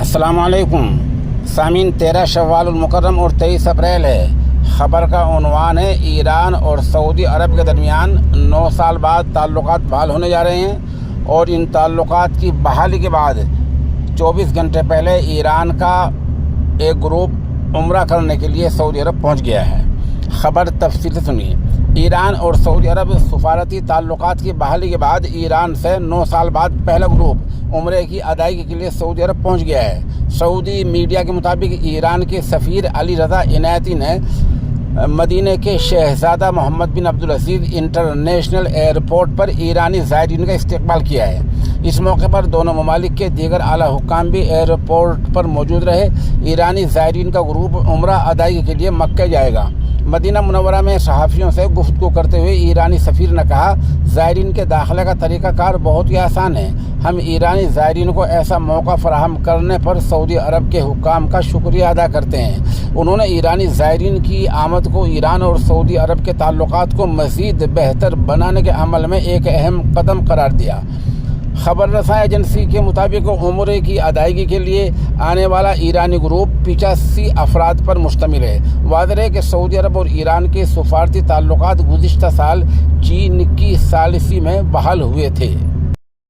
السلام علیکم سامعین، 13 شوال المکرم اور 23 اپریل ہے۔ خبر کا عنوان ہے ایران اور سعودی عرب کے درمیان 9 سال بعد تعلقات بحال ہونے جا رہے ہیں، اور ان تعلقات کی بحالی کے بعد 24 گھنٹے پہلے ایران کا ایک گروپ عمرہ کرنے کے لیے سعودی عرب پہنچ گیا ہے۔ خبر تفصیل سے سنیے۔ ایران اور سعودی عرب سفارتی تعلقات کی بحالی کے بعد ایران سے 9 سال بعد پہلا گروپ عمرے کی ادائیگی کے لیے سعودی عرب پہنچ گیا ہے۔ سعودی میڈیا کے مطابق ایران کے سفیر علی رضا عنایتی نے مدینہ کے شہزادہ محمد بن عبدالعزیز انٹرنیشنل ایئرپورٹ پر ایرانی زائرین کا استقبال کیا ہے۔ اس موقع پر دونوں ممالک کے دیگر اعلیٰ حکام بھی ایئرپورٹ پر موجود رہے۔ ایرانی زائرین کا گروپ عمرہ ادائیگی کے لیے مکہ جائے گا۔ مدینہ منورہ میں صحافیوں سے گفتگو کرتے ہوئے ایرانی سفیر نے کہا، زائرین کے داخلے کا طریقہ کار بہت ہی آسان ہے۔ ہم ایرانی زائرین کو ایسا موقع فراہم کرنے پر سعودی عرب کے حکام کا شکریہ ادا کرتے ہیں۔ انہوں نے ایرانی زائرین کی آمد کو ایران اور سعودی عرب کے تعلقات کو مزید بہتر بنانے کے عمل میں ایک اہم قدم قرار دیا۔ خبر رساں ایجنسی کے مطابق عمرے کی ادائیگی کے لیے آنے والا ایرانی گروپ 85 افراد پر مشتمل ہے۔ واضح ہے کہ سعودی عرب اور ایران کے سفارتی تعلقات گزشتہ سال چین کی ثالثی میں بحال ہوئے تھے۔